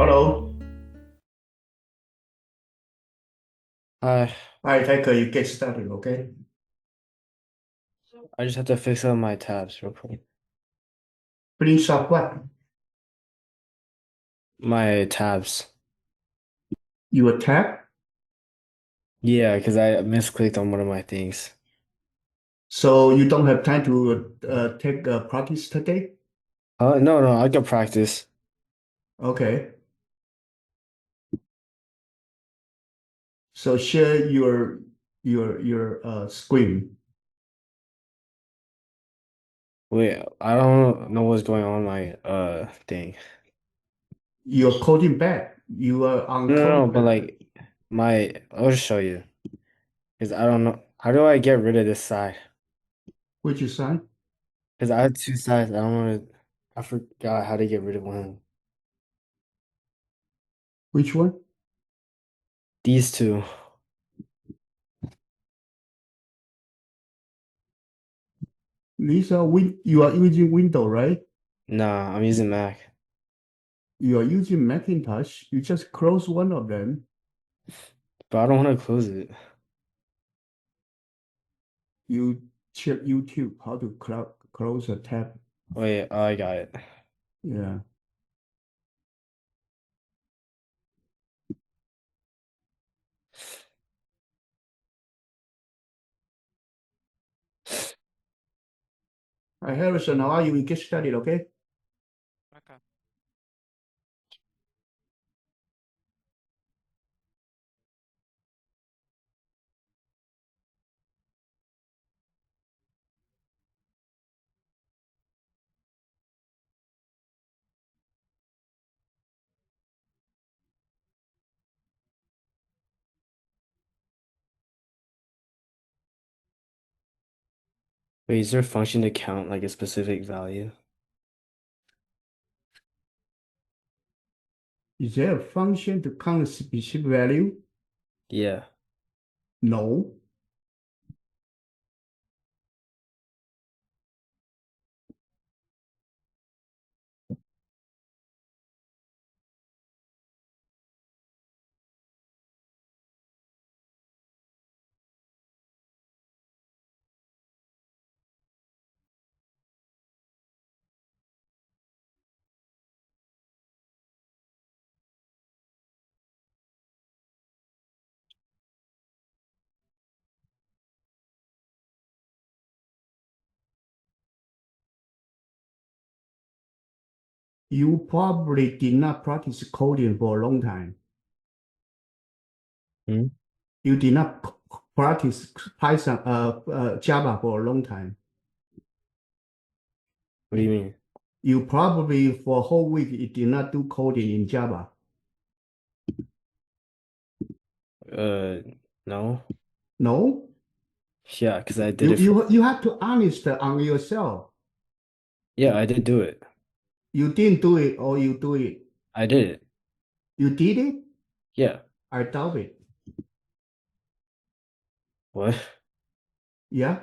Hello. I Hi, Taker. You get started, okay? I just have to fix up my tabs real quick. Finish up what? My tabs. Your tab. Yeah, because I misclicked on one of my things. So you don't have time to take practice today? No, no, I can practice. Okay. So share your screen. Wait, I don't know what's going on my thing. You're coding back. You are on No, no, coding no, but back. like I'll just show you because I don't know how do I get rid of this side? Which side? Because I had two sides. I don't want to. I forgot how to get rid of one. Which one? These two. These are you are using Windows, right? Nah, I'm using Mac, You are using Macintosh. You just close one of them. but I don't want to close it. You check YouTube how to close a tab. Wait, oh, I got it. Yeah. Hi, Harrison. How are you? We get started, okay? Okay. Wait, is there a function to count like a specific value? Is there a function to count a specific value? Yeah. No. You probably did not practice coding for a long time. Hmm? You did not practice Python, Java for a long time. What do you mean? You probably for a whole week you did not do coding in Java. Uh, no. No? Yeah, because I did You it for, you you have to honest on yourself. yeah, I did do it. You didn't do it or you do it. I did it. You did it? Yeah. I doubt it. What? Yeah?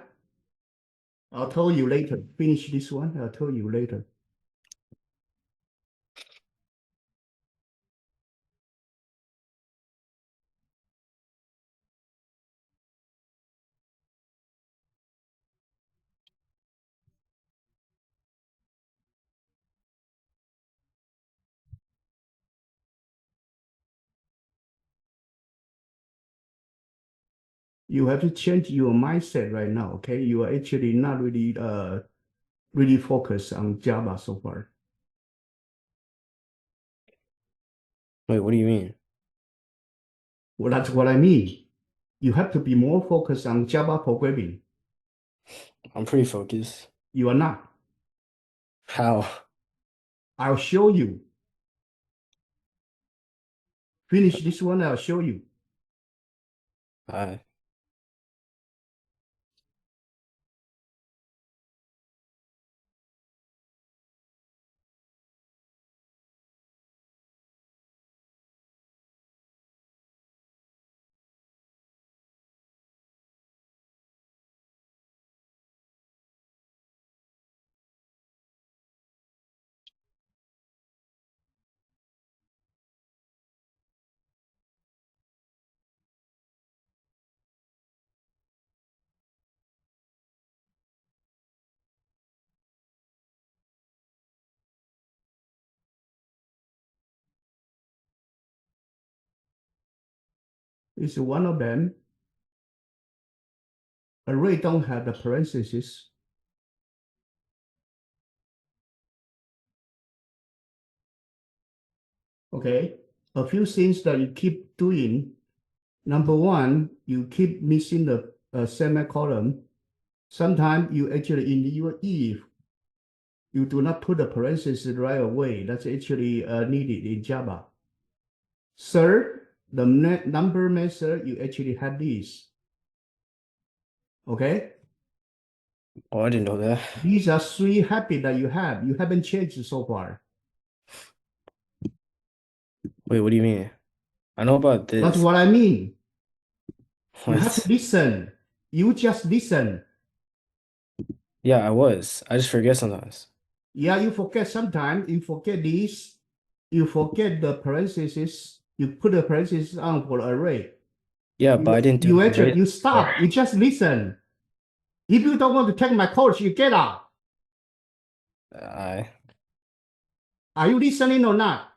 I'll tell you later. Finish this one. I'll tell you later. You have to change your mindset right now, okay? You are actually not really focused on Java so far. Wait, what do you mean? Well, that's what I mean. You have to be more focused on Java programming. I'm pretty focused. You are not. How? I'll show you. Finish this one, I'll show you. I is one of them. Array don't have the parentheses. Okay, a few things that you keep doing. Number one, you keep missing the semicolon. Sometimes you actually in your if you do not put the parentheses right away. That's actually needed in Java. Third, the number method you actually have this. Okay, Oh, I didn't know that. these are three habits that you have. You haven't changed so far. Wait, what do you mean? I know about That's this. what I mean. You have to What? listen. You just listen. Yeah, I was. I just forget sometimes. Yeah, you forget sometimes. You forget this. You forget the parentheses. You put the parentheses on for the array. Yeah, but I didn't do You the actually array. you stop. You just listen. If you don't want to take my course, you get out. I Are you listening or not?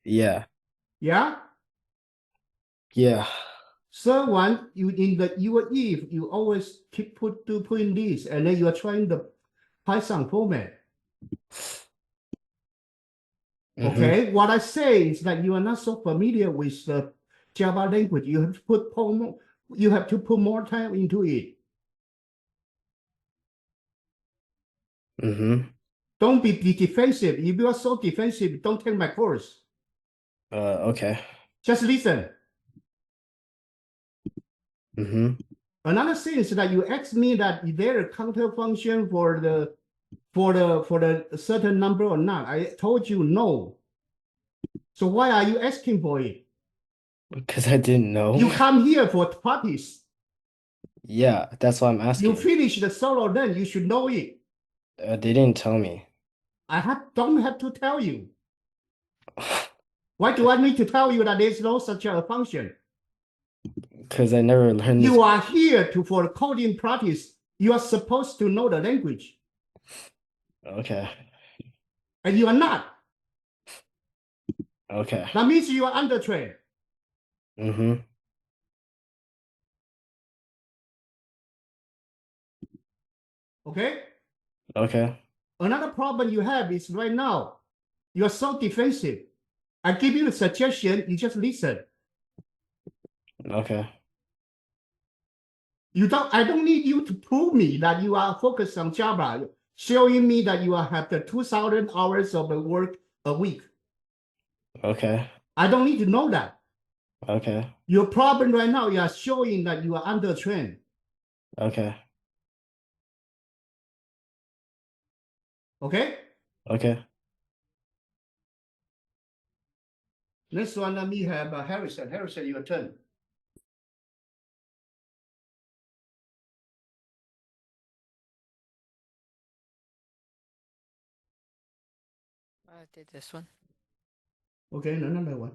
yeah. Yeah. Yeah. Third one, you in the your if you always keep putting this, and then you are trying the Python format. Mm-hmm. Okay, what I say is that you are not so familiar with the Java language. You have to put more, you have to put more time into it. Mm-hmm. Don't be defensive. If you are so defensive, don't take my course. Okay. Just listen. Mm-hmm. Another thing is that you asked me that is there a counter function for the certain number or not. I told you no. So why are you asking for it? Because I didn't You know. come here for practice. Yeah, that's why I'm You asking. finish the solo, then you should know it. They didn't tell me. Don't have to tell you. Why do Okay. I need to tell you that there's no such a function? Because I never learned this. You are here for coding practice. You are supposed to know the language, Okay. and you are not. Okay. That means you are undertrained. Mm-hmm. Okay. Okay. Another problem you have is right now you are so defensive. I give you a suggestion, you just listen. Okay. You don't. I don't need you to prove me that you are focused on Java, showing me that you have the 2,000 hours of work a week. Okay. I don't need to know that. Okay. Your problem right now, you are showing that you are undertrained. Okay. Okay. Okay. Next one, let me have Harrison. Harrison, your turn. I did this one. Okay, another one.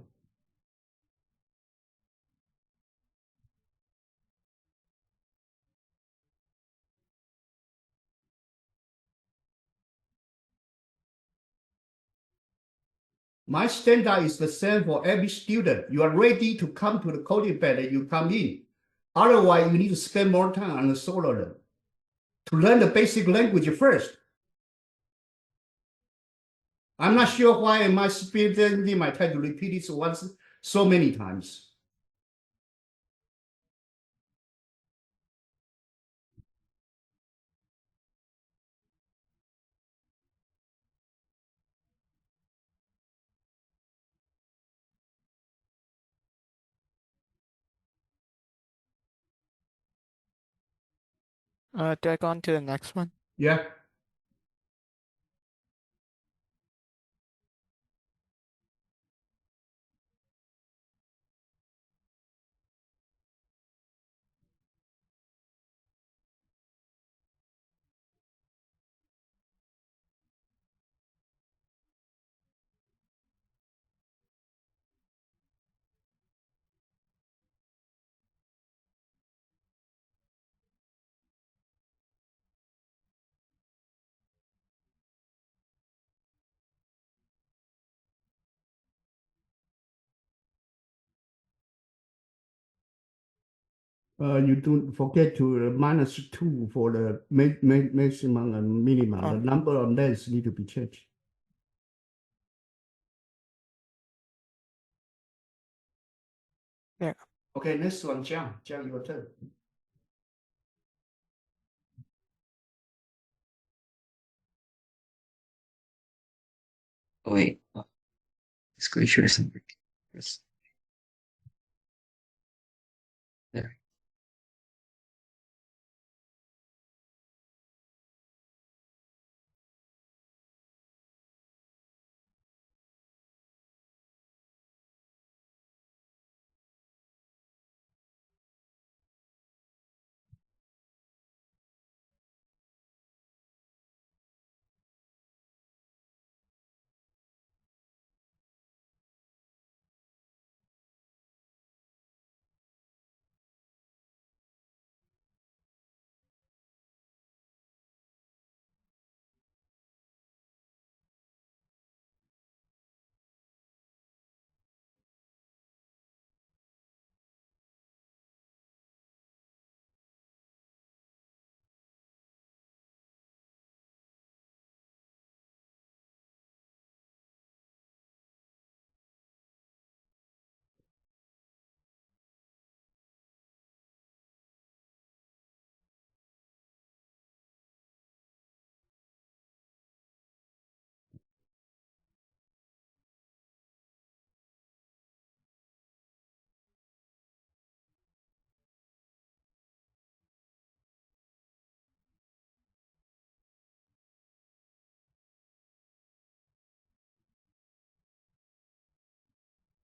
My standard is the same for every student. You are ready to come to the coding pad, you come in. Otherwise, you need to spend more time on the solo learn to learn the basic language first. I'm not sure why my speaking might try to repeat it once so many times. Do I go on to the next one? Yeah. You don't forget to -2 for the maximum and minimum. Oh. The number on lens need to be changed. Yeah. Okay, next one, Jiang. Jiang, your turn. Oh, wait. This glacier isn't working. Yes. There.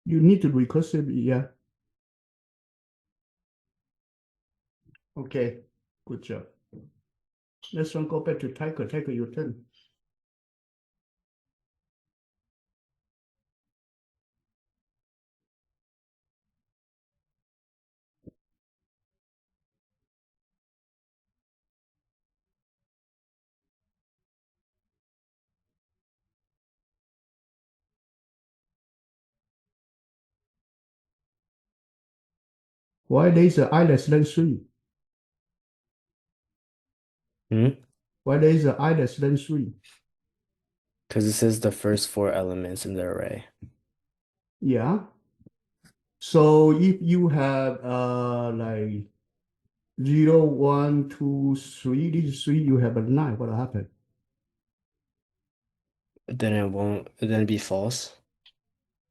You need to recursive, yeah. Okay, good job. Next one, go back to Tiger. Tiger, your turn. Why there is a I less than 3? Hmm? Why there is a I less than 3? Because this is the first 4 elements in the array. Yeah. So if you have like 0, 1, 2, 3, this is 3, you have a 9, what will happen? Then it won't, then it'd be false.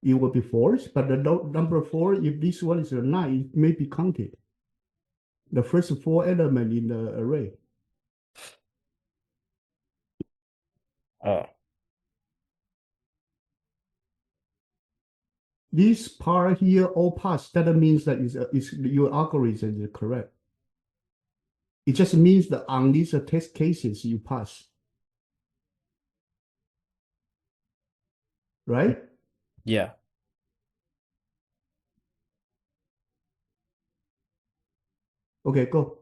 It will be false, but the number 4, if this one is a 9, it may be counted. The first 4 element in the array. Oh, This part here all pass, that means that your algorithm is correct. It just means that on these test cases you pass. Right? yeah. Okay, go.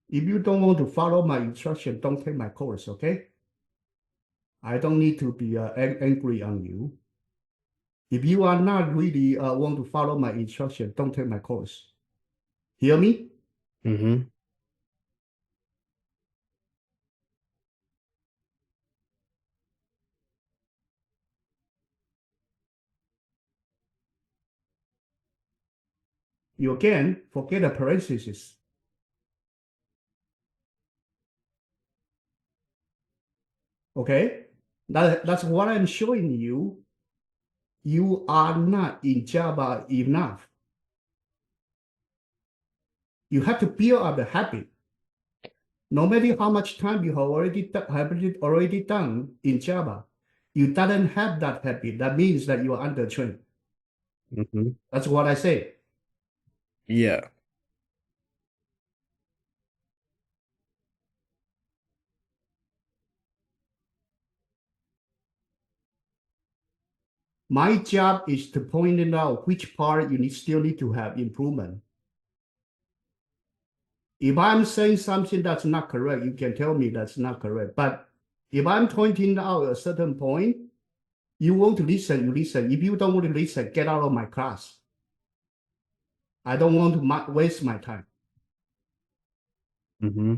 If you don't want to follow my instruction, don't take my course, okay? I don't need to be angry on you. If you are not really want to follow my instruction, don't take my course. Hear me? Mm-hmm. You again forget the parentheses. Okay? That's what I'm showing you. You are not in Java enough. You have to build up the habit. No matter how much time you have already done in Java, you doesn't have that habit. That means that you are undertrained. Mm-hmm. That's what I say. Yeah. My job is to point out which part you still need to have improvement. If I'm saying something that's not correct, you can tell me that's not correct. But if I'm pointing out a certain point, you want to listen, you listen. If you don't want to listen, get out of my class. I don't want to waste my time. Mm-hmm.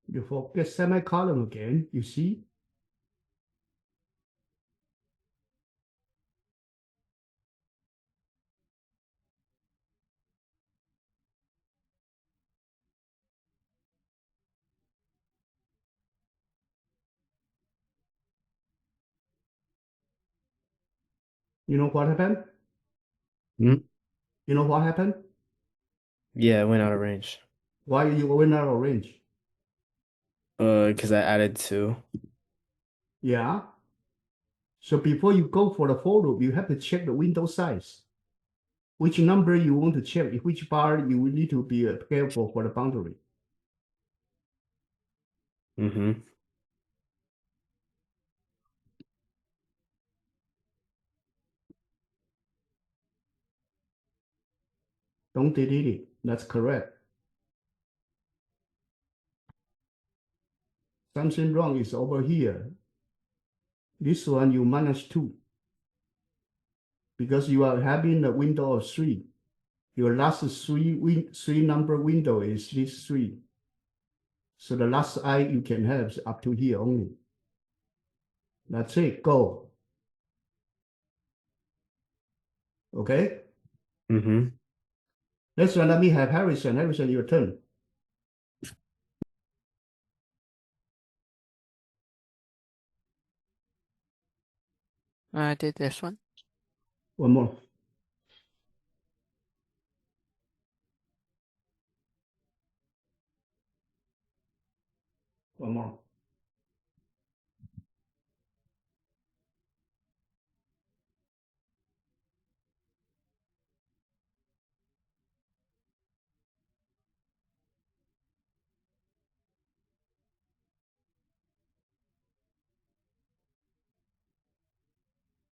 You forget semicolon again, you see? You know what happened? Hmm? You know what happened? Yeah, it went out of range. Why you went out of range? Because I added 2. Yeah. So before you go for the for loop, you have to check the window size. Which number you want to check, which bar you will need to be careful for the boundary. Mm-hmm. Don't delete it. That's correct. Something wrong is over here. This one you -2 because you are having a window of 3. Your last three number window is this 3. So the last I you can have is up to here only. That's it. Go. Okay. Mm-hmm. Next one, let me have Harrison. Harrison, your turn. I did this one. One more. One more.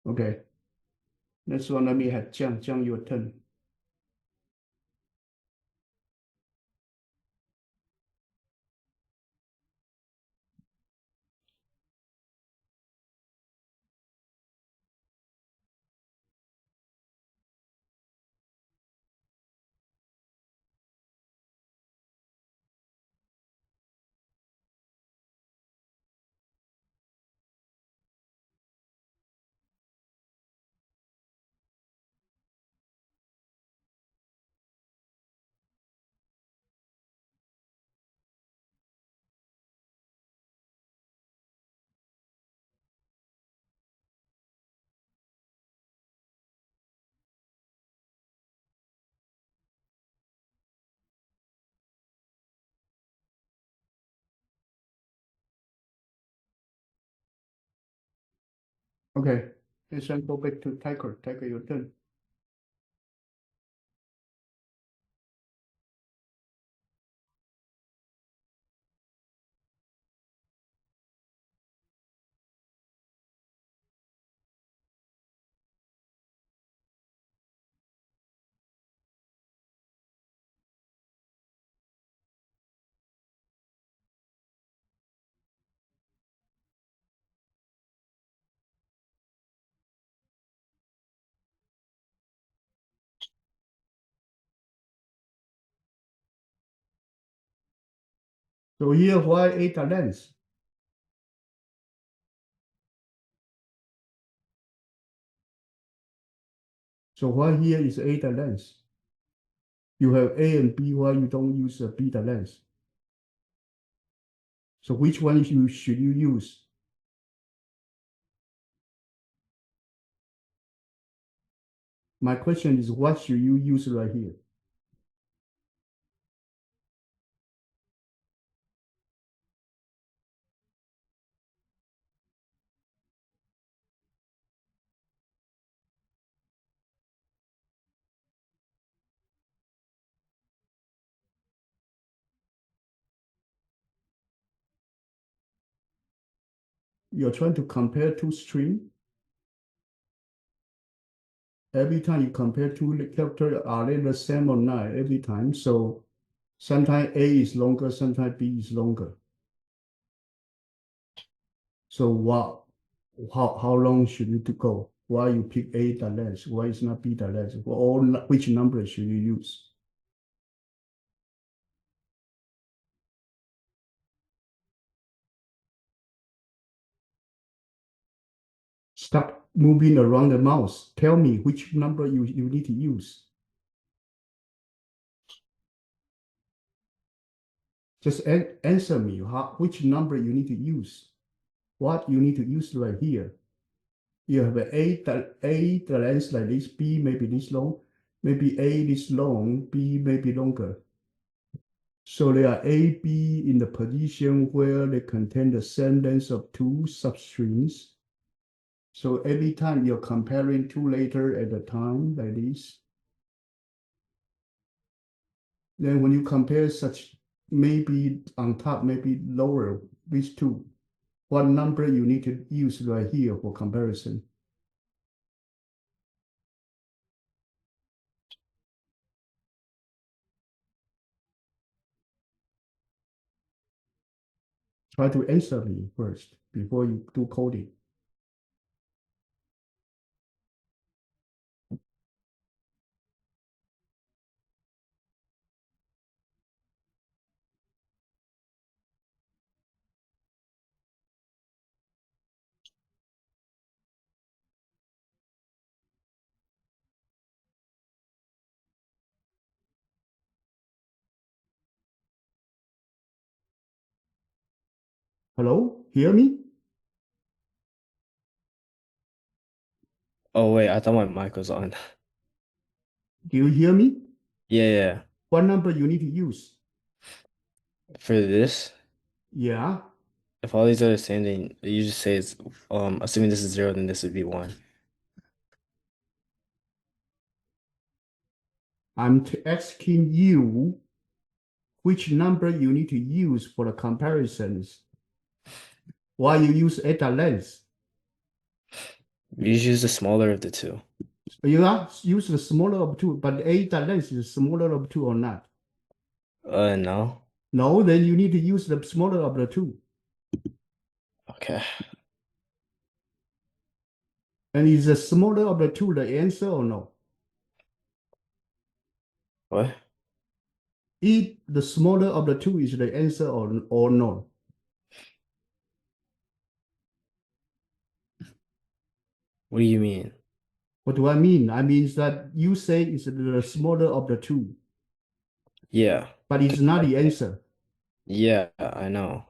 Okay. Next one, let me have Jiang. Jiang, your turn. Okay. Let's go back to Tiger. Tiger, your turn. So here, why eta length? So why here is eta length? You have A and B, why you don't use a beta length? So which one should you use? My question is, what should you use right here? You're trying to compare two strings. Every time you compare two characters, are they the same or not? Every time. So sometimes A is longer, sometimes B is longer. So how long should you to go? Why you pick A the length? Why is not B the length? Or which number should you use? Stop moving around the mouse. Tell me which number you need to use. Just answer me which number you need to use. What you need to use right here. You have A the length like this, B maybe this long, maybe A this long, B maybe longer. So they are A, B in the position where they contain the same length of two substrings. So every time you're comparing two letters at a time like this, then when you compare such maybe on top, maybe lower, these two, what number you need to use right here for comparison? Try to answer me first before you do coding. Hello, hear me? Oh wait, I thought my mic was on. Do you hear me? Yeah. What number you need to use? For this, Yeah, if all these are the same, then you just say it's assuming this is 0, then this would be 1. I'm asking you which number you need to use for the comparisons. Why you use eta length? You just use the smaller of the two. You use the smaller of two, but eta length is smaller of two or not? No. No, then you need to use the smaller of the two. Okay. And is the smaller of the two the answer or no? What? If the smaller of the two is the answer or no? What do you mean? What do I mean? I mean that you say it's the smaller of the two, Yeah. but it's not the answer. Yeah, I know.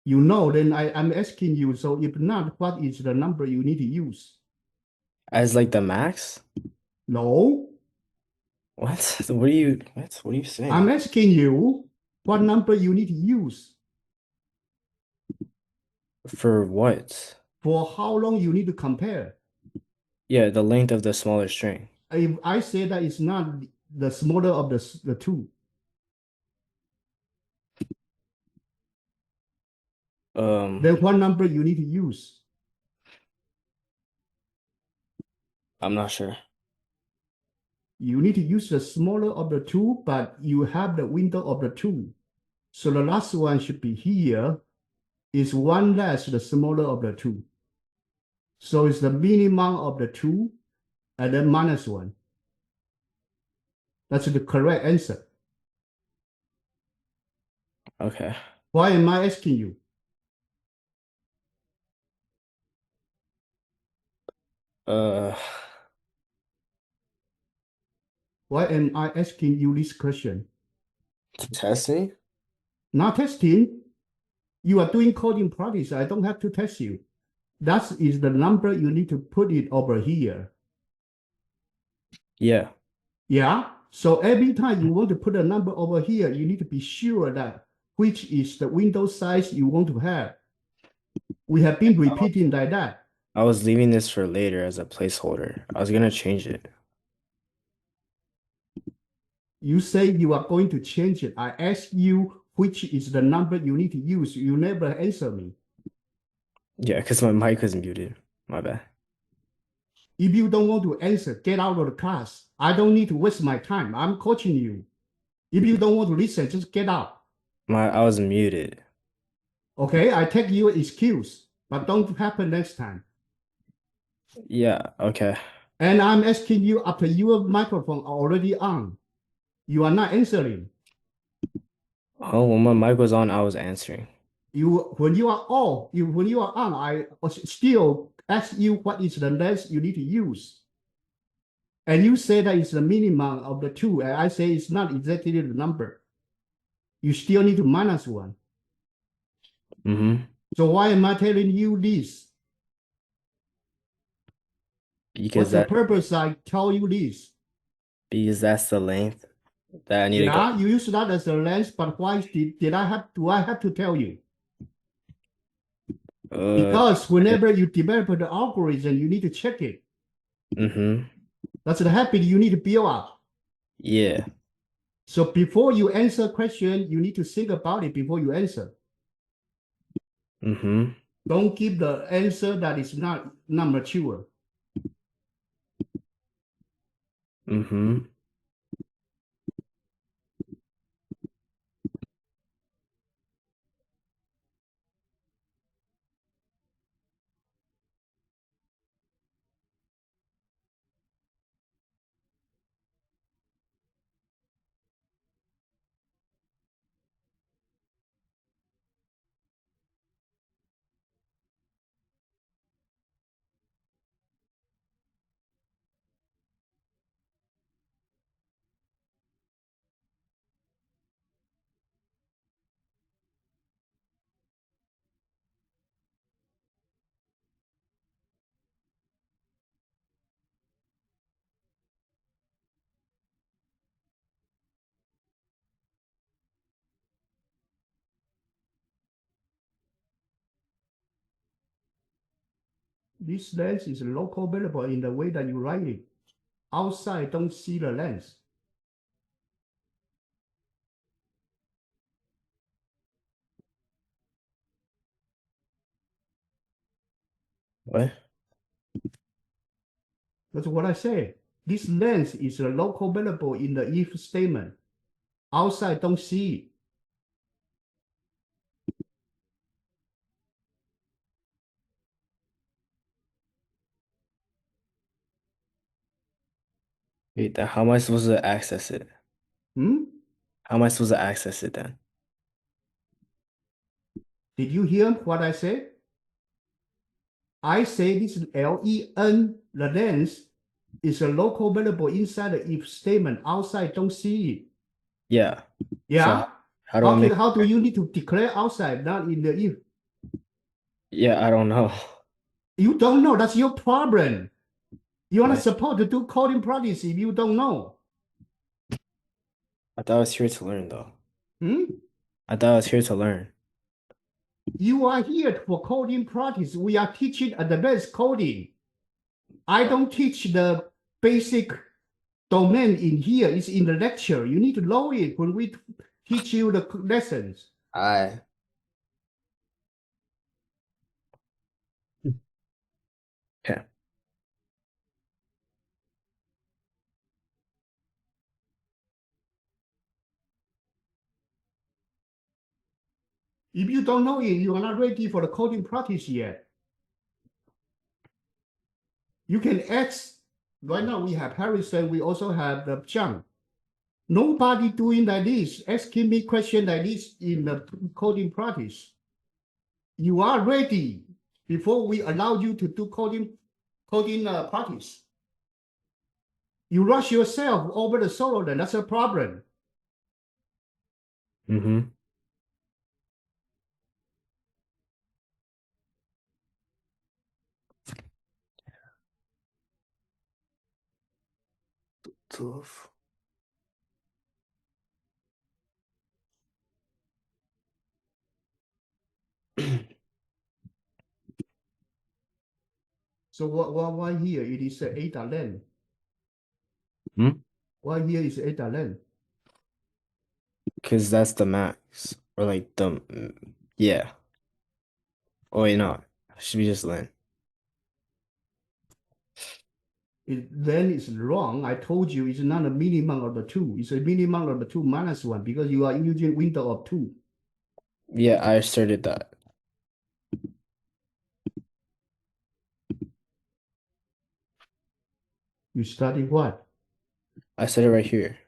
You know, then I'm asking you, so if not, what is the number you need to use? As like the max? No, What? What are you saying? I'm asking you what number you need to use. For what? For how long you need to compare. Yeah, the length of the smaller string. If I say that it's not the smaller of the two, then what number you need to use? I'm not sure. You need to use the smaller of the two, but you have the window of the two. So the last one should be here, is one less the smaller of the two. So it's the minimum of the two and then minus one. That's the correct answer. Okay. Why am I asking you? Uh, Why am I asking you this question? to test me? Not testing. You are doing coding practice. I don't have to test you. That is the number you need to put it over here. Yeah. Yeah. So every time you want to put a number over here, you need to be sure that which is the window size you want to have. We have been repeating like that. I was leaving this for later as a placeholder. I was gonna change it. You say you are going to change it. I ask you which is the number you need to use. You never answer me. Yeah, because my mic was muted. My bad. If you don't want to answer, get out of the class. I don't need to waste my time. I'm coaching you. If you don't want to listen, just get out. I was muted. Okay, I take your excuse, but don't happen next time. Yeah, okay. And I'm asking you after your microphone already on. You are not answering. Oh, when my mic was on, I was answering. When you are on, I still ask you what is the length you need to use. And you say that it's the minimum of the two, and I say it's not exactly the number. You still need to minus one. Mm-hmm. So why am I telling you this? Because What's the that purpose I tell you this? because that's the length that I need to go. Yeah, you use that as a length, but why do I have to tell you? Because whenever you develop the algorithm, you need to check it. Mm-hmm. That's the habit you need to build up. Yeah. So before you answer question, you need to think about it before you answer. Mm-hmm. Don't give the answer that is not mature. Mm-hmm. This length is local variable in the way that you write it. Outside, don't see the length. What? That's what I say. This length is a local variable in the if statement. Outside, don't see it. Wait, then how am I supposed to access it? Hmm? How am I supposed to access it then? Did you hear what I said? I say this len, the length, is a local variable inside the if statement. Outside, don't see it. Yeah. Yeah. How do I make How do you need to declare outside, not in the if? Yeah, I don't know. You don't know. That's your problem. You are not What? supposed to do coding practice if you don't know. I thought I was here to learn though. Hmm? I thought I was here to learn. You are here for coding practice. We are teaching advanced coding. I don't teach the basic domain in here. It's in the lecture. You need to know it when we teach you the lessons. I okay. If you don't know it, you are not ready for the coding practice yet. You can ask. Right now we have Harrison. We also have the John. Nobody doing like this, asking me question like this in the coding practice. You are ready before we allow you to do coding practice. You rush yourself over the solo, then that's a problem. Mm-hmm. Tough. So why here it is eta len? Hmm? Why here is eta len? Because that's the max. Or like the yeah. Oh wait, no. It should be just len. Then it's wrong. I told you it's not a minimum of the two. It's a minimum of the two minus one because you are using window of two. Yeah, I asserted that. You study what? I said it right here.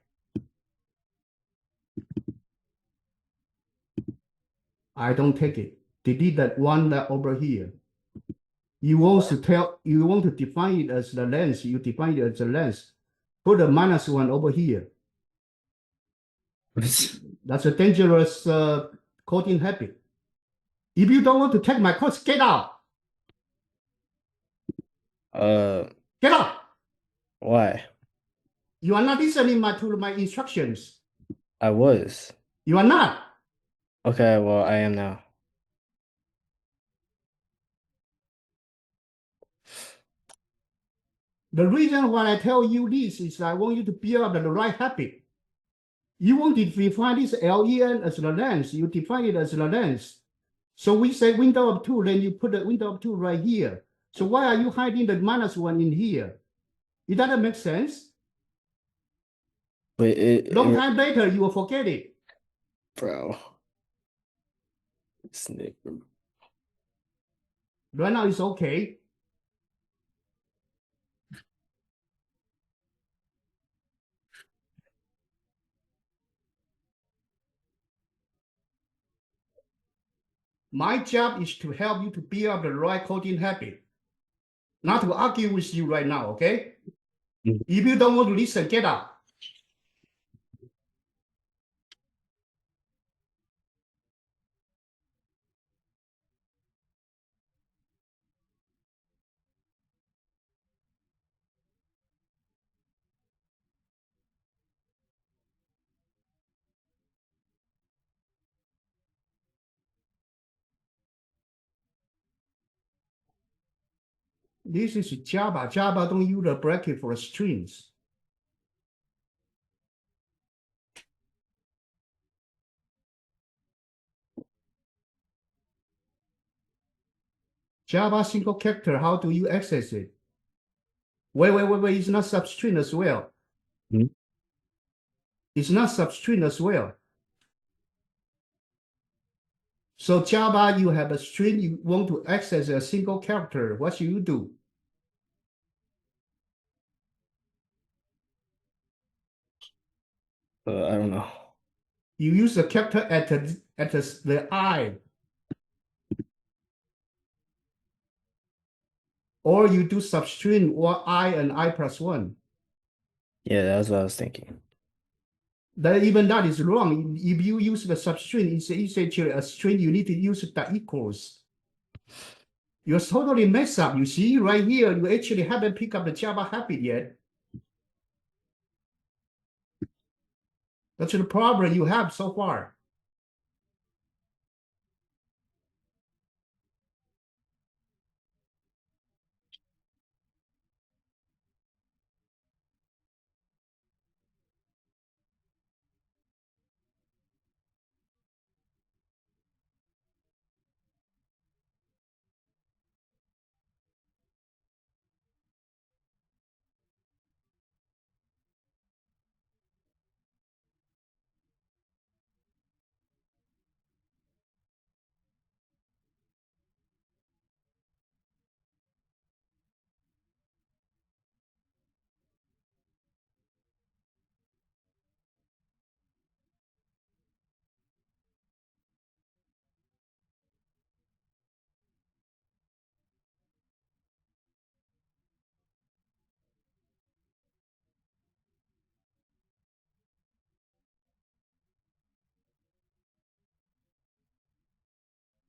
I don't take it. Delete that one that over here. You want to define it as the length. You define it as the length. Put a minus one over here. That's a dangerous coding habit. If you don't want to take my course, get out. Get out. Why? You are not listening to my instructions. I was. You are not. Okay, well, I am now. The reason why I tell you this is I want you to build up the right habit. You want to define this LEN as the length. You define it as the length. So we say window of two, then you put the window of two right here. So why are you hiding the minus one in here? It doesn't make sense. But Long time later, you will forget it. bro. Snake. Right now, it's okay. My job is to help you to build up the right coding habit, not to argue with you right now, okay? Mhm. If you don't want to listen, get out. This is Java. Java don't use a bracket for strings. Java single character, how do you access it? Wait, it's not substring as well. Hmm? It's not substring as well. So Java, you have a string, you want to access a single character. What should you do? I don't know. You use the character at the I. Or you do substring or I and I plus one. Yeah, that's what I was thinking. Even that is wrong. If you use the substring, it's essentially a string, you need to use the equals. You're totally messed up. You see, right here, you actually haven't picked up the Java habit yet. That's the problem you have so far.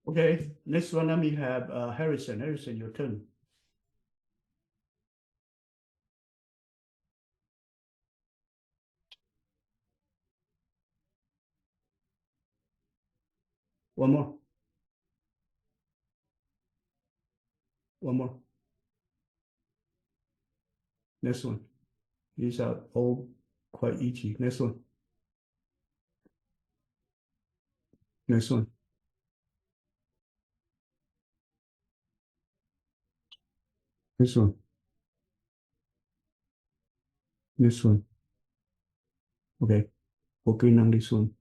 Okay, next one, let me have Harrison. Harrison, your turn. One more. One more. Next one. These are all quite easy. Next one. Next one. Next one. Next one. Okay, working on this one.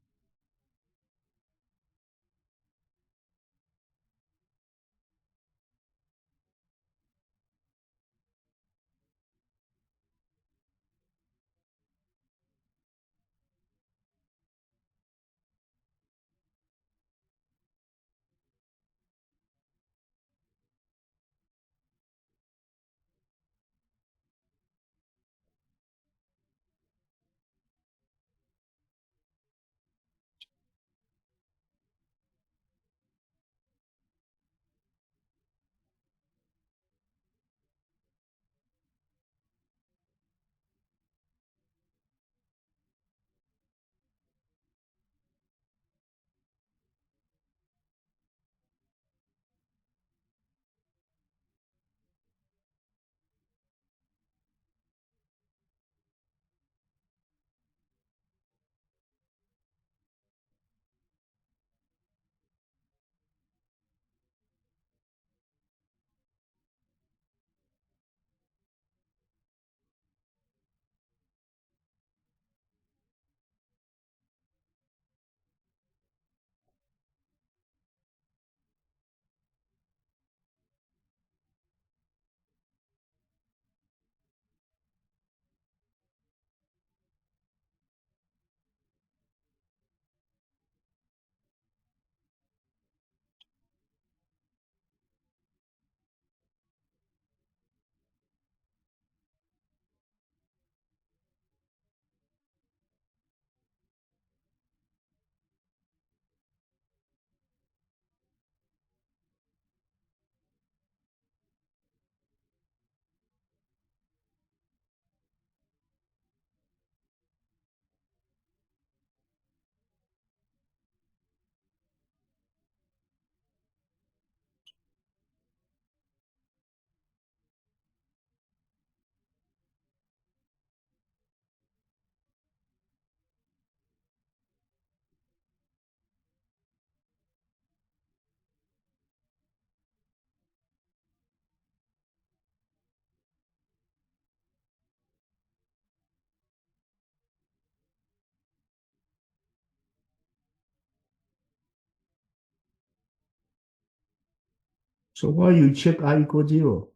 So why you check I equal 0?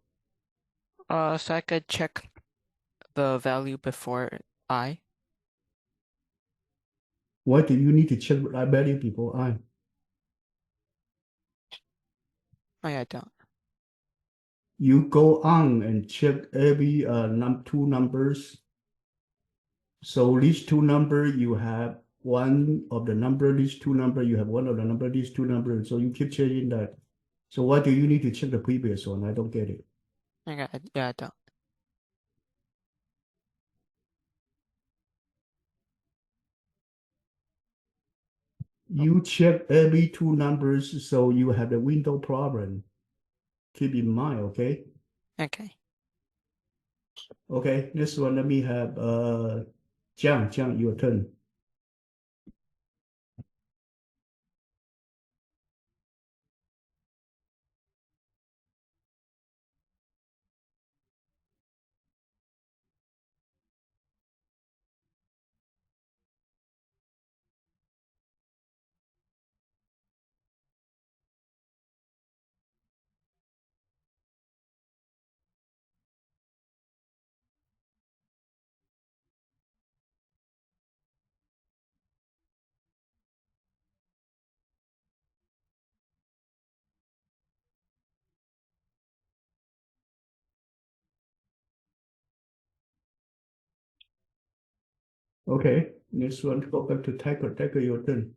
So I could check the value before I. Why do you need to check I value before I? Oh yeah, I don't. You go on and check every two numbers. So these two number you have one of the number, these two number, you have one of the number, these two numbers. So you keep changing that. So why do you need to check the previous one? I don't get it. Yeah, I don't. You check every two numbers, so you have the window problem. Keep in mind, okay? Okay. Okay, next one, let me have Jiang, your turn. Okay, next one, go back to Tiger, your turn.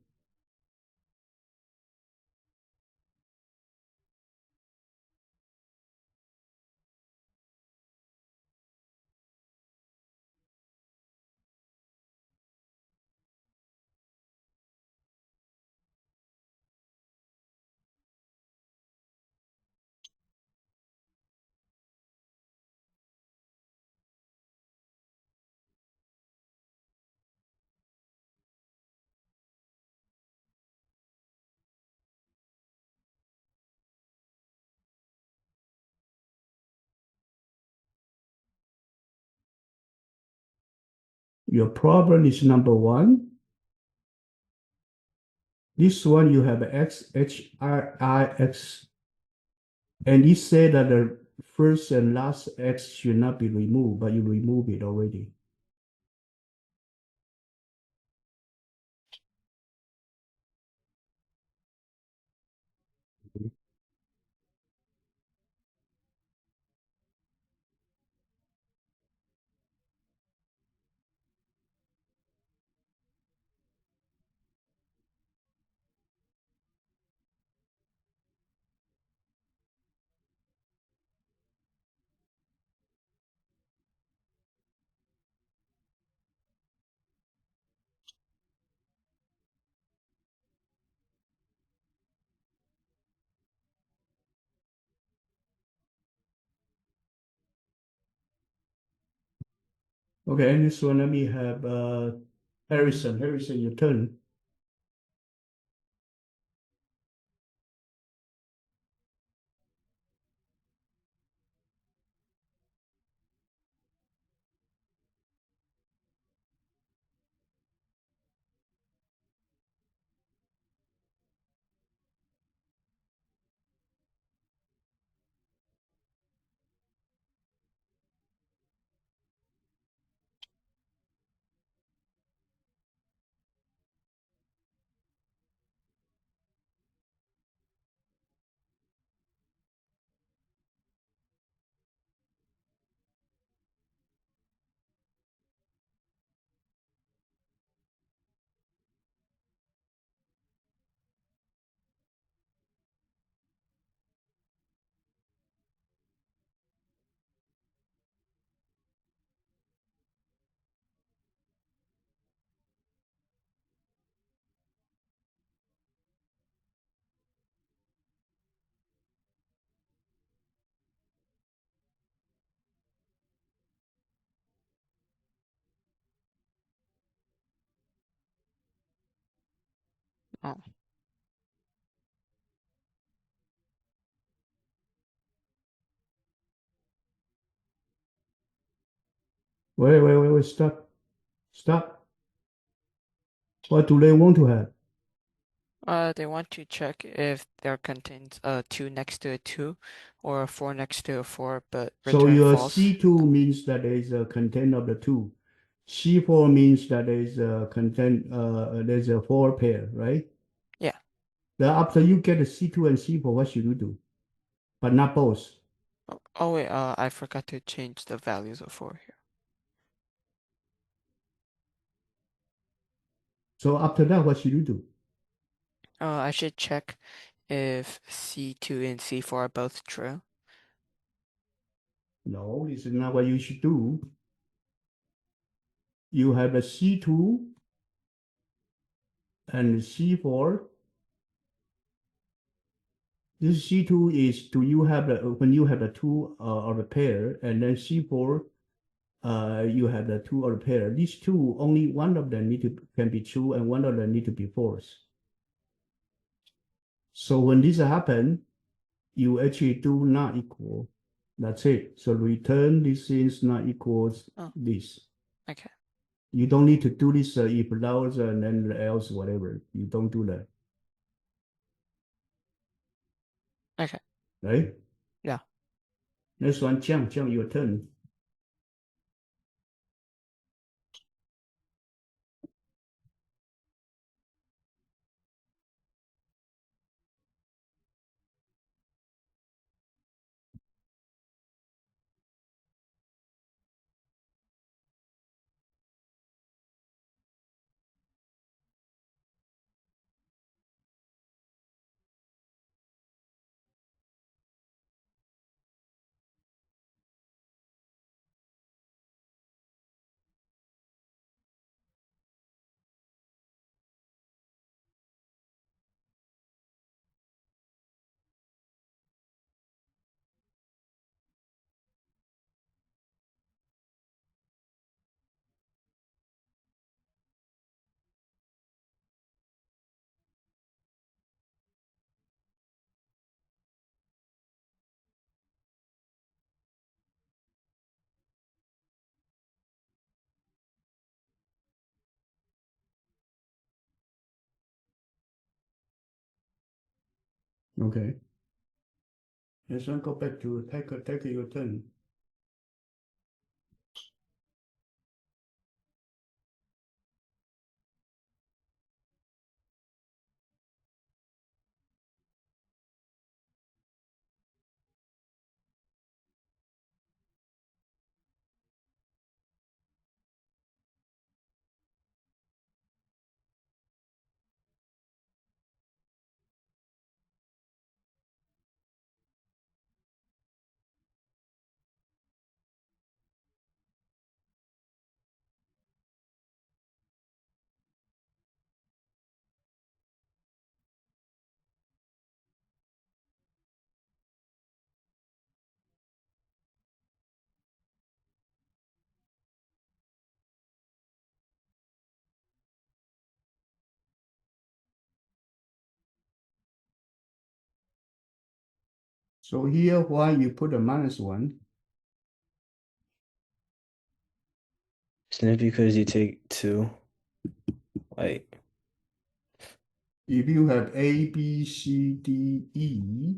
Your problem is number one. This one you have X, H, R, I, X. And it said that the first and last X should not be removed, but you remove it already. Okay, and this one, let me have Harrison. Harrison, your turn. Oh, Wait, stop. Stop. What do they want to have? they want to check if there contains a 2 next to a 2 or a 4 next to a 4, but So return your false. C2 means that there is a content of the two. C4 means that there is a content, there's a four pair, right? Yeah. Then after you get the C2 and C4, what should you do? But not both. Oh wait, I forgot to change the values of 4 here. So after that, what should you do? I should check if C2 and C4 are both true. No, this is not what you should do. You have a C2 and C4. This C2 is do you have the when you have the two of a pair, and then C4 you have the two of a pair. These two, only one of them can be true and one of them need to be false. So when this happen, you actually do not equal. That's it. So return this is not equals Oh. this. Okay. You don't need to do this if else and then else whatever. You don't do that. Okay. Right? Yeah. Next one, Jiang, your turn. Okay. Let's go back to take your turn. So here, why you put a -1? Isn't it because you take 2? Like, If you have A, B, C, D, E,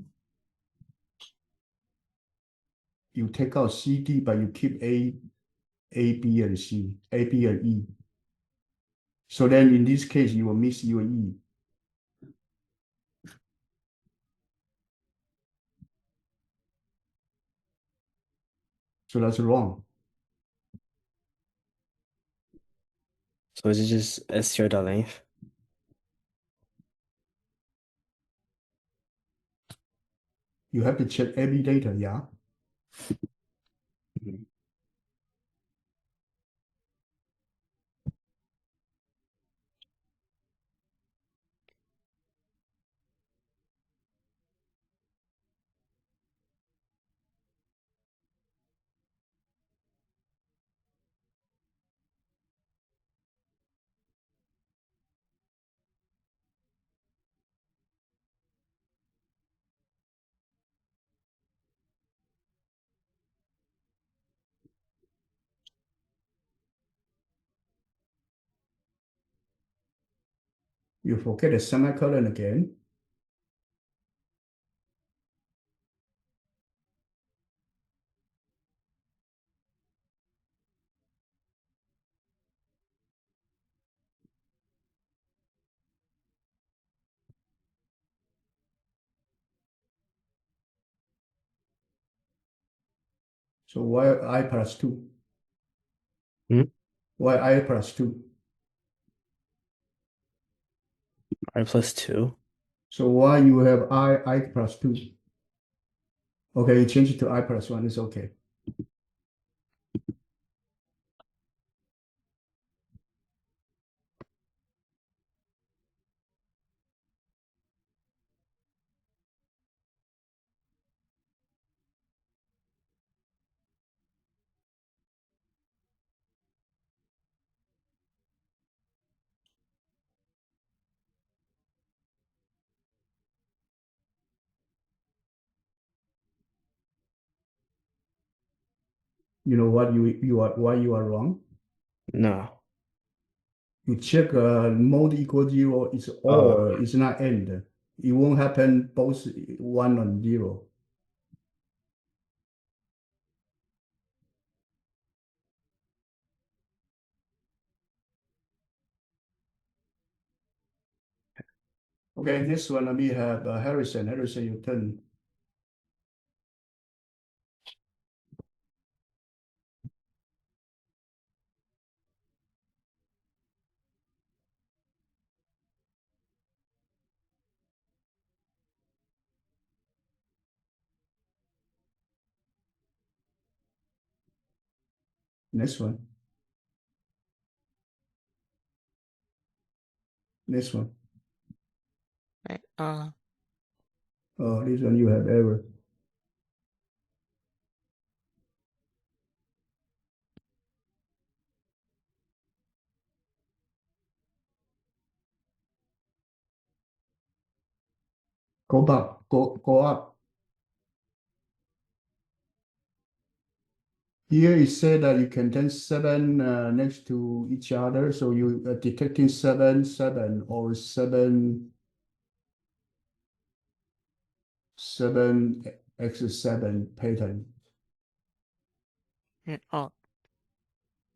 you take out C, D, but you keep A, B, and C, A, B, and E. So then in this case, you will miss your E. So that's wrong. so is it just str.length? You have to check every data, yeah? Mhm. You forget the semicolon again. So why I plus 2? Hmm? Why I plus 2? I plus 2? So why you have I plus 2? Okay, you change it to I plus 1, it's okay. You know what why you are wrong? No. You check mode equal 0, it's Oh, or, it's not end. It won't happen both 1 and 0. Okay, this one we have Harrison. Harrison, your turn. Next one. Next one. Right. Oh, this one you have error. Go back. Go up. Here it said that you contain 7 next to each other, so you are detecting 7, 7, or 7. 7x7 pattern. Oh,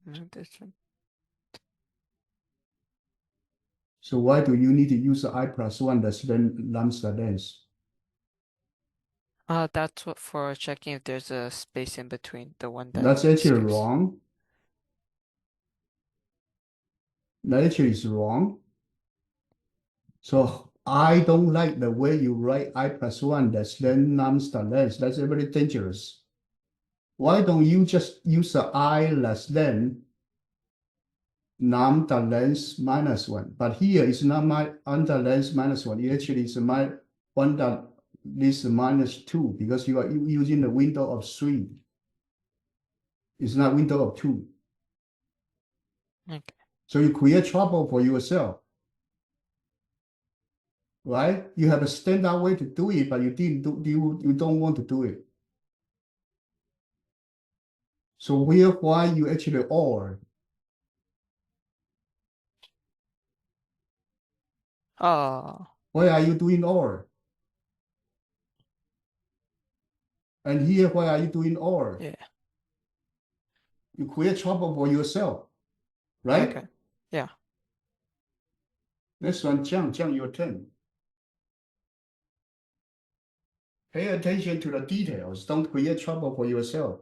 no, this one. So why do you need to use I+1 less than lambda length? That's what for checking if there's a space in between the one that That's actually skips. wrong. That actually is wrong. So I don't like the way you write I+1 less than lambda length. That's very dangerous. Why don't you just use the I less than lambda length minus 1? But here it's not my lambda length minus 1. It actually is my lambda this minus 2 because you are using the window of 3. It's not window of 2. Okay. So you create trouble for yourself. Right? You have a standard way to do it, but you didn't do you don't want to do it. So why you actually or? Oh, Why are you doing or? And here, why are you doing or? yeah. You create trouble for yourself, right? Okay. Yeah. Next one, Jiang, your turn. Pay attention to the details. Don't create trouble for yourself.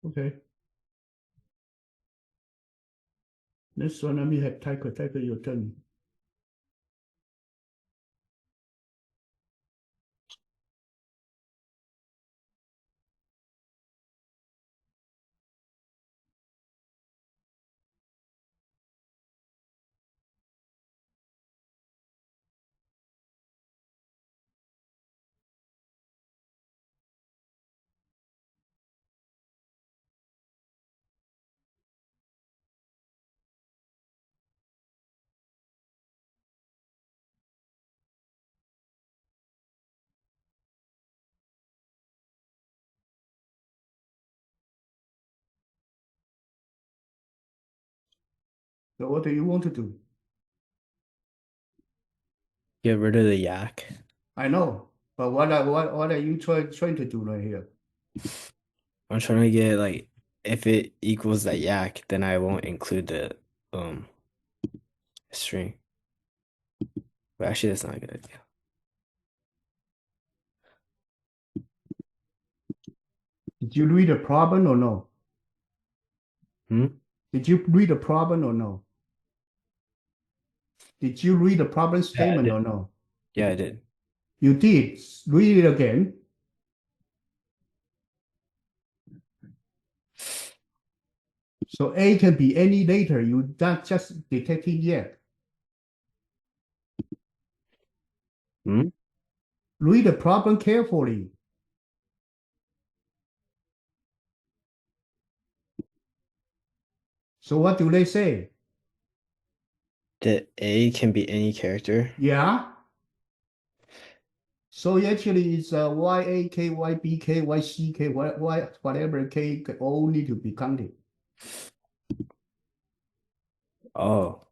Okay. Next one, let me have Taiko your turn. So what do you want to do? Get rid of the yak. I know, but what are you trying to do right here? I'm trying to get like if it equals that yak, then I won't include the string. But actually that's not a good idea. Did you read the problem or no? Hmm? Did you read the problem or no? Did you read the problem statement did. or no? Yeah, I did. You did. Read it again. So A can be any letter. You not just detecting yet. Hmm? Read the problem carefully. So what do they say? The A can be any character. Yeah. So actually it's YAK, YBK, YCK, whatever K all need to be counted. Oh.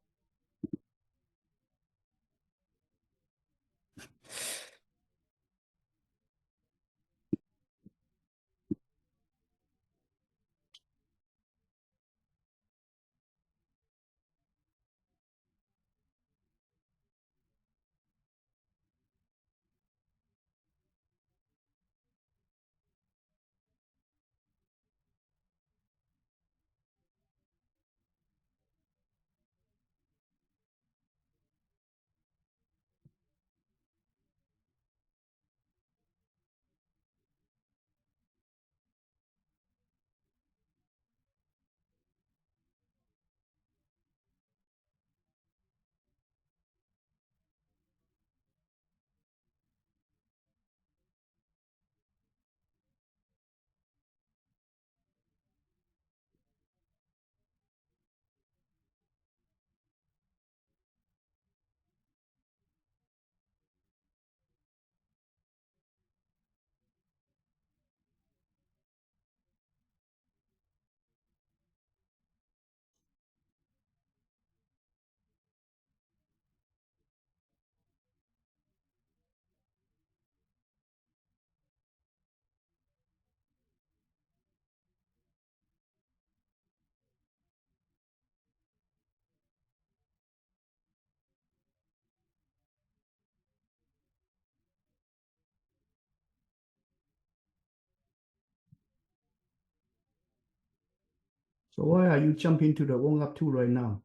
So why are you jumping to the one up two right now?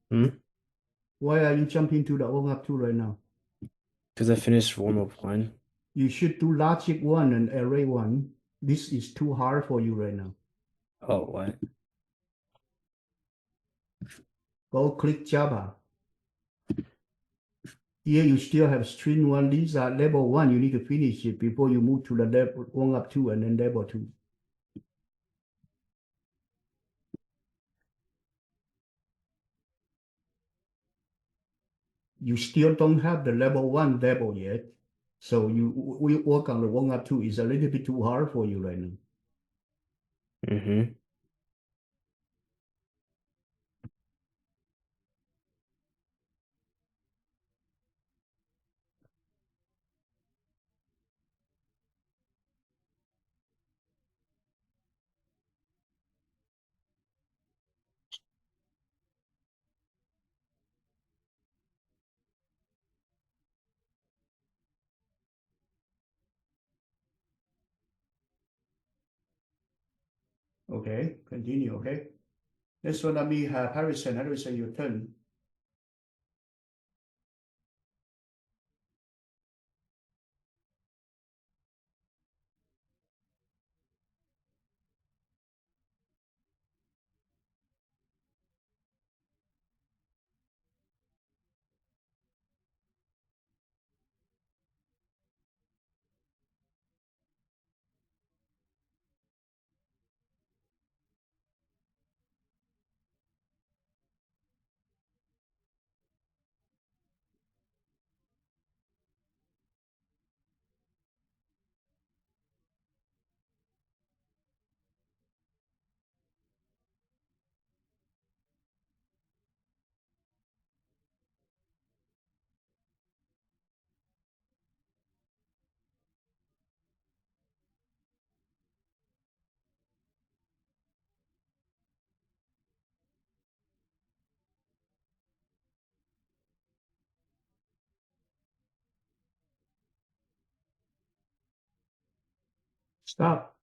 Hmm? Why are you jumping to the one up two right now? Because I finished warm-up 1. You should do logic one and array one. This is too hard for you right now. Oh, what? Go click Java. Here you still have string one. These are level one. You need to finish it before you move to the level one up two and then level two. You still don't have the level one level yet. So we work on the one up two is a little bit too hard for you right now. Mm-hmm. Okay, continue, okay? Next one, let me have Harrison. Harrison, your turn. Stop.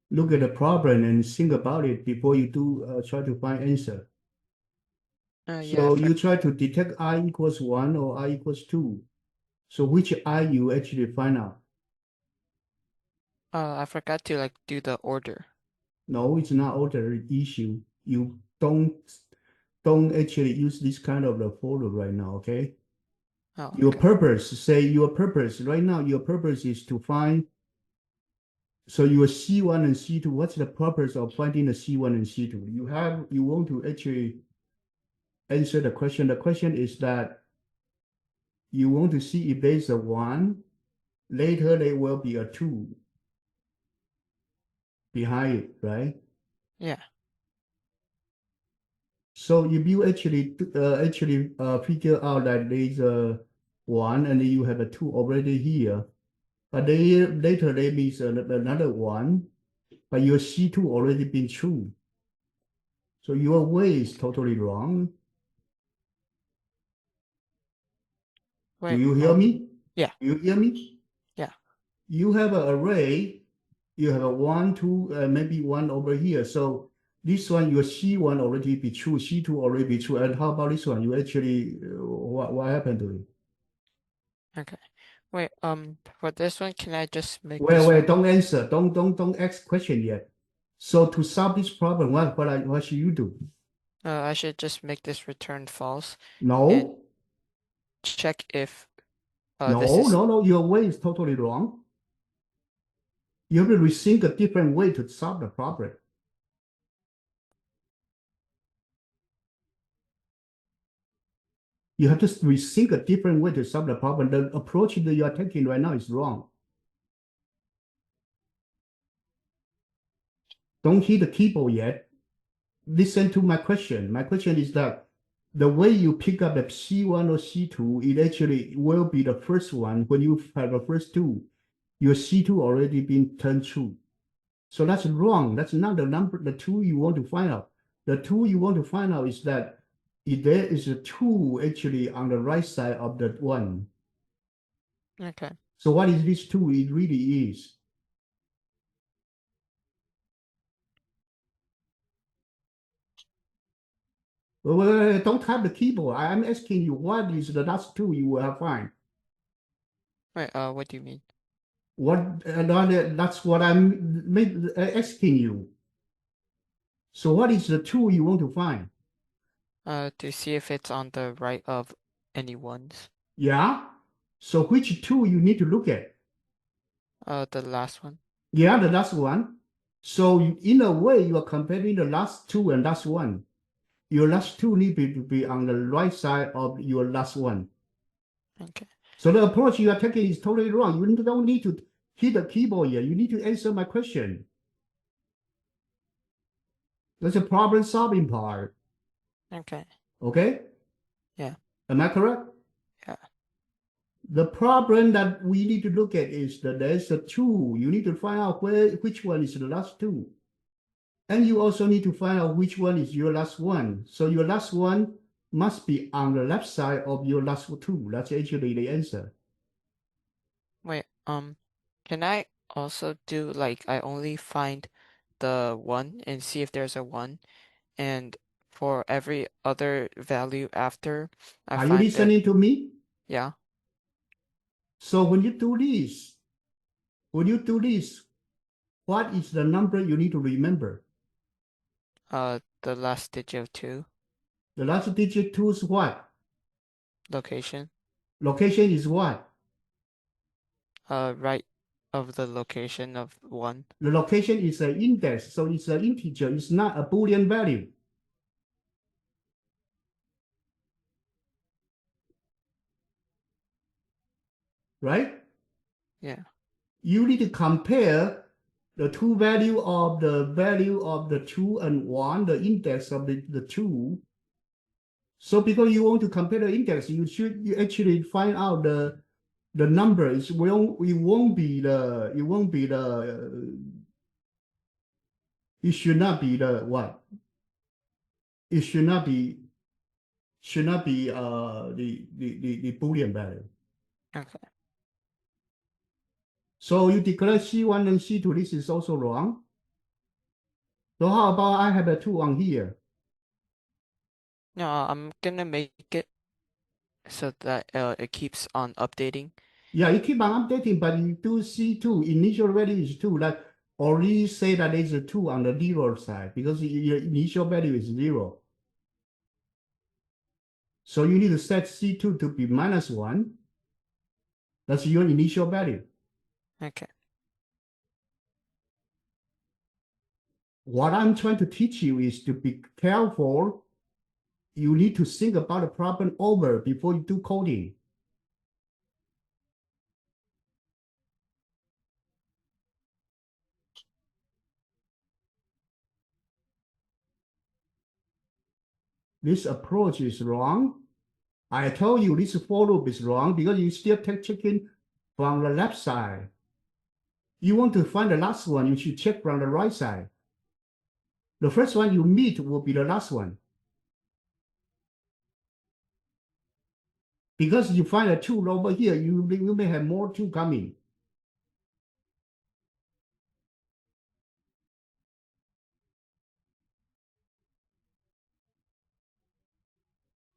Look at the problem and think about it before you do try to find answer. Yeah, So you try to detect I equals 1 or I equals 2. So which I you actually find out? I forgot to like do the order. No, it's not order issue. You don't actually use this kind of the folder right now, okay? Oh, Your okay. purpose right now, your purpose is to find, so your C1 and C2, what's the purpose of finding the C1 and C2? You want to actually answer the question. The question is that you want to see if there's a 1, later there will be a 2 behind it, right? Yeah. So if you actually figure out that there's a 1 and then you have a 2 already here, but later there is another 1, but your C2 already been true. So your way is totally wrong. Do Wait, you hear me? yeah. You hear me? Yeah. You have an array, you have a 1, 2, maybe 1 over here. So this one, your C1 already be true, C2 already be true. And how about this one? You actually, what happened to it? Okay. Wait, for this one, can I just make Wait, this wait, one? don't answer. Don't ask question yet. So to solve this problem, what should you do? I should just make this return false and No, check if this no, is no, no. Your way is totally wrong. You have to rethink a different way to solve the problem. You have to rethink a different way to solve the problem. The approach that you are taking right now is wrong. Don't hit the keyboard yet. Listen to my question. My question is that the way you pick up the C1 or C2, it actually will be the first one. When you have the first two, your C2 already been turned true. So that's wrong. That's not the number, the two you want to find out. The two you want to find out is that if there is a two actually on the right side of the one. okay. So what is this two? It really is. Well, don't tap the keyboard. I'm asking you, what is the last two you will find? Wait, what do you mean? That's what I'm asking you. So what is the two you want to find? To see if it's on the right of any ones. Yeah. So which two you need to look at? The last one. Yeah, the last one. So in a way, you are comparing the last two and last one. Your last two need to be on the right side of your last one. Okay. So the approach you are taking is totally wrong. You don't need to hit the keyboard here. You need to answer my question. That's a problem solving part. Okay. Okay? Yeah. Am I correct? Yeah. The problem that we need to look at is that there's a two. You need to find out which one is the last two. And you also need to find out which one is your last one. So your last one must be on the left side of your last two. That's actually the answer. Wait, can I also do like I only find the one and see if there's a one, and for every other value after I Are you find that, listening to me? yeah, So when you do this, what is the number you need to remember? the last digit of 2, The last digit two is what? location, Location is what? right of the location of 1. The location is an index, so it's an integer. It's not a Boolean value. Right? Yeah. You need to compare the two value of the 2 and 1, the index of the 2. So because you want to compare the index, you actually find out the numbers. It won't be the it should not be the what? It should not be the Boolean value. Okay. So you declare C1 and C2, this is also wrong. So how about I have a 2 on here? No, I'm gonna make it so that it keeps on updating. Yeah, you keep on updating, but you do C2, initial value is 2. Like already say that it's a 2 on the zero side because your initial value is 0. So you need to set C2 to be -1. That's your initial value. Okay. What I'm trying to teach you is to be careful. You need to think about the problem over before you do coding. This approach is wrong. I told you this for loop is wrong because you still take checking from the left side. You want to find the last one, you should check from the right side. The first one you meet will be the last one. Because you find a 2 over here, you may have more 2 coming.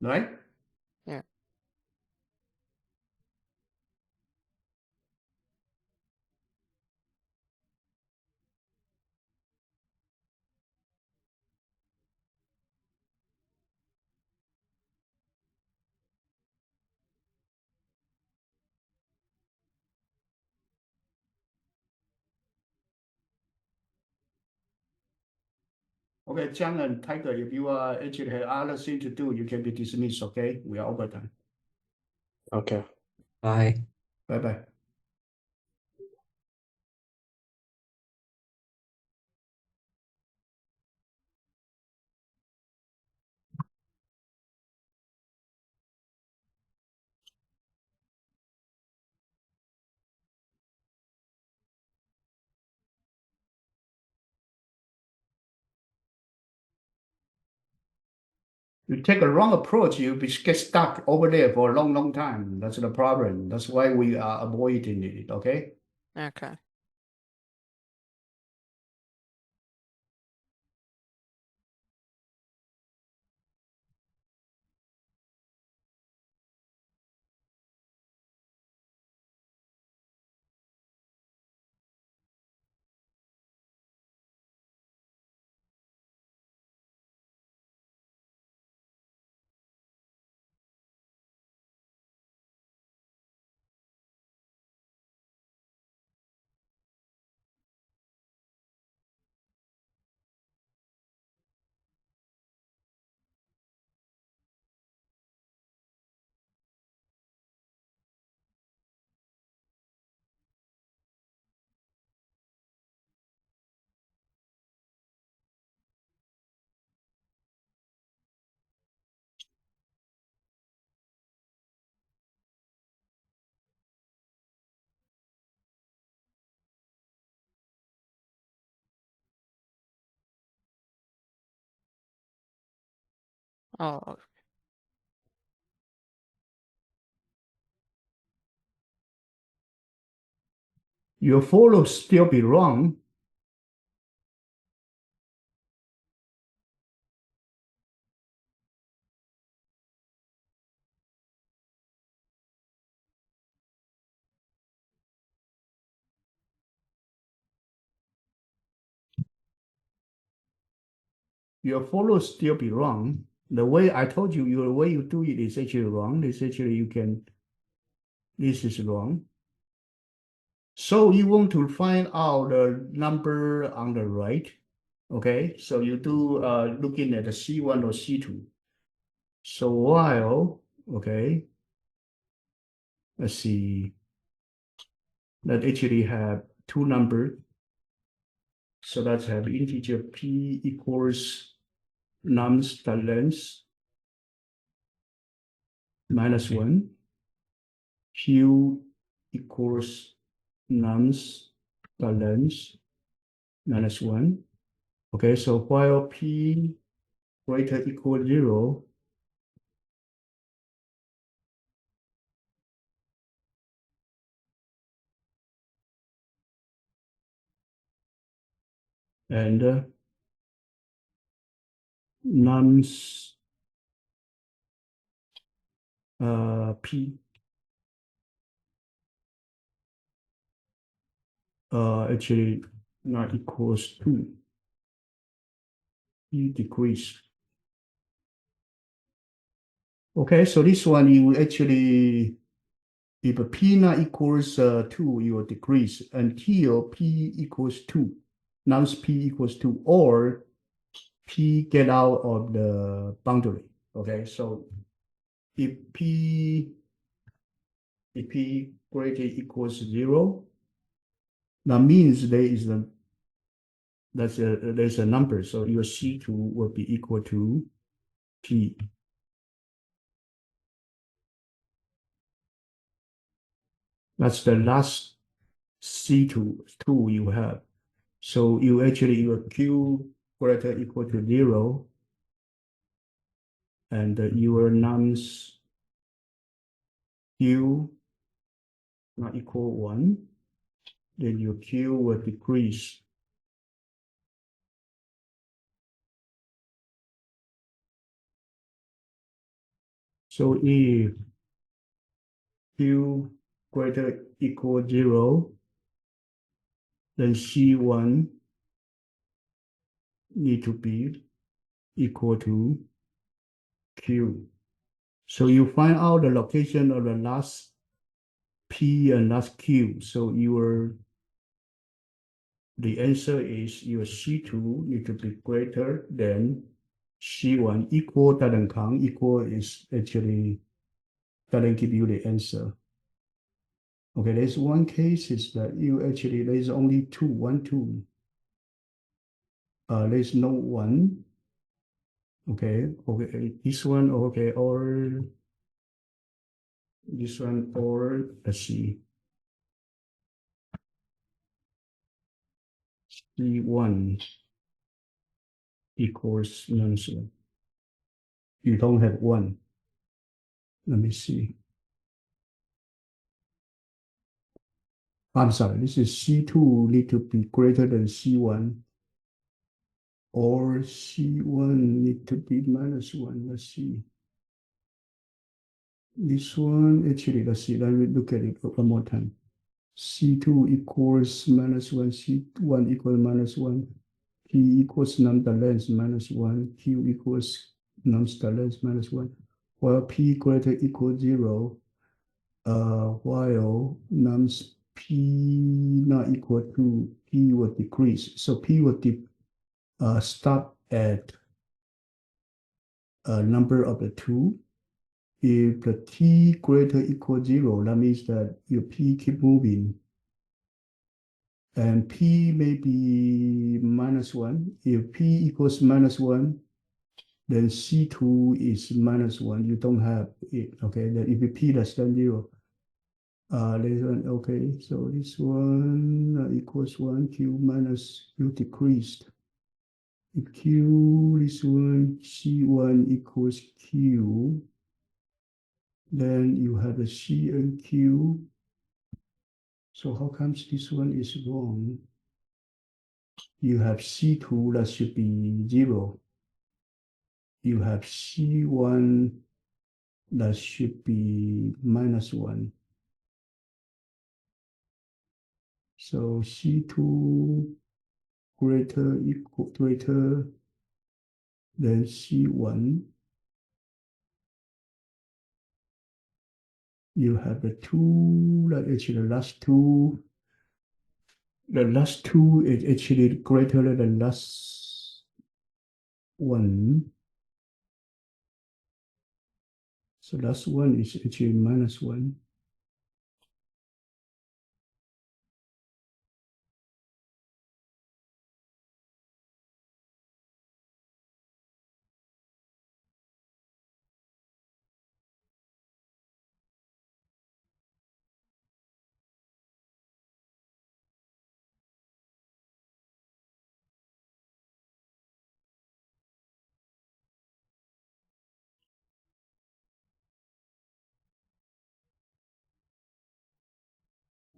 Right? Yeah. Okay, Jiang and Tiger, if you actually have other thing to do, you can be dismissed, okay? We are over time. Okay. Bye. Bye-bye. You take a wrong approach, you get stuck over there for a long, long time. That's the problem. That's why we are avoiding it, okay? Okay. Oh, Your follow still be wrong. Your follow still be wrong. The way I told you, the way you do it is actually wrong. This actually this is wrong. So you want to find out the number on the right. Okay, so you do looking at the C1 or C2. So while, okay, let's see, that actually have 2 numbers. So let's have integer p equals nums dot length -1, q equals nums dot length -1. Okay, so while p greater equal 0, and nums p actually not equals 2. P decrease. Okay, so this one you actually, if a P not equals 2, you will decrease until P equals 2. Now P equals 2, or P get out of the boundary. Okay, so if P greater equals 0, that means there's a number. So your C2 will be equal to P. That's the last C2 you have. So your Q greater equal to 0, and your nums Q not equal 1, then your Q will decrease. So if Q greater equal 0, then C1 need to be equal to Q. So you find out the location of the last P and last Q. So the answer is your C2 need to be greater than C1. Equal doesn't count. Equal is actually doesn't give you the answer. Okay, there's one case is that there's only 2, 1, 2. There's no 1. Okay, this one, okay, or this one, or let's see. C1 equals -1. You don't have 1. Let me see. I'm sorry, this is C2 need to be greater than C1, or C1 need to be -1. Let's see. This one, actually, let's see, let me look at it one more time. C2 equals -1, C1 equals -1, P equals nonetheless -1, Q equals nonetheless -1, while P greater equals 0, while nums P not equal to P will decrease. So P will stop at a number of the 2. If the T greater equal 0, that means that your P keep moving. And P may be -1. If P equals -1, then C2 is -1. You don't have it. Okay, then if P less than 0, this one, okay, so this one equals 1, Q minus Q decreased. If Q, this one, C1 equals Q, then you have a C and Q. So how comes this one is wrong? You have C2 that should be 0. You have C1 that should be -1. So C2 greater than C1. You have the 2, like actually the last 2. The last 2 is actually greater than last 1. So last 1 is actually -1.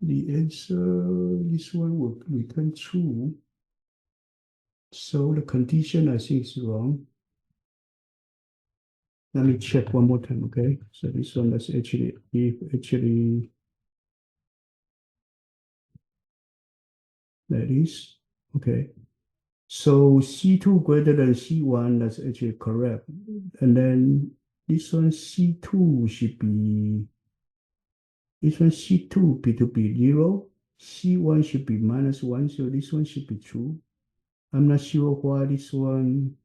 The answer, this one will return true. So the condition I think is wrong. Let me check one more time, okay? So this one is actually, that is Okay. So C2 greater than C1, that's actually correct. And then this one C2 should be, this one C2 to be 0, C1 should be -1, so this one should be true. I'm not sure why this one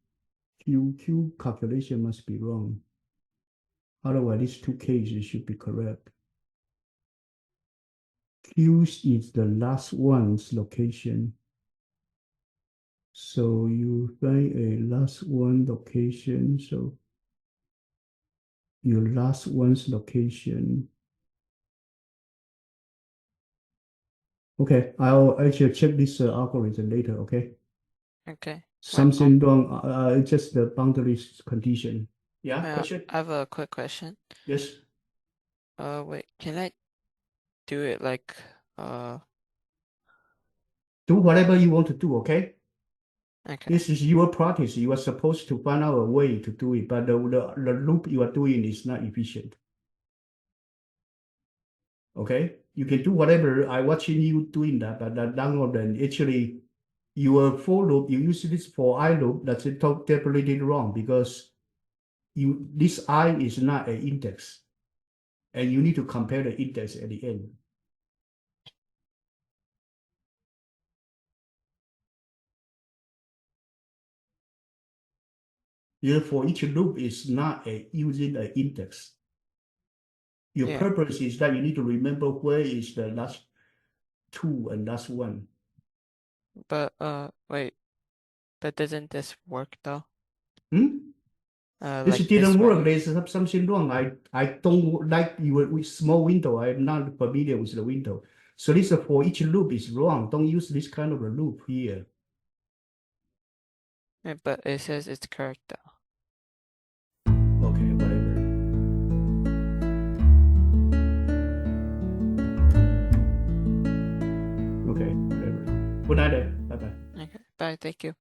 Q calculation must be wrong. Otherwise, these two cases should be correct. Q is the last one's location. So you find a last one location. So your last one's location. Okay, I'll actually check this algorithm later, okay? Okay. Wait, Something wrong, it's just the boundaries condition. Yeah, question? I have a quick question. Yes. Wait, can I do it like Do whatever you want to do, okay? okay. This is your practice. You are supposed to find out a way to do it, but the loop you are doing is not efficient. Okay? You can do whatever. I watching you doing that, but that download and actually your for loop, you use this for I loop, that's definitely wrong because this I is not an index. And you need to compare the index at the end. For each loop is not using an index. Your Yeah. purpose is that you need to remember where is the last two and last one. But wait, but doesn't this work though? Hmm? This Like didn't this work. way. There's something wrong. I don't like your with small window. I'm not familiar with the window. So this for each loop is wrong. Don't use this kind of a loop here. Yeah, but it says it's correct though. Okay, whatever. Okay, whatever. Good night. Bye bye. Okay. Bye. Thank you.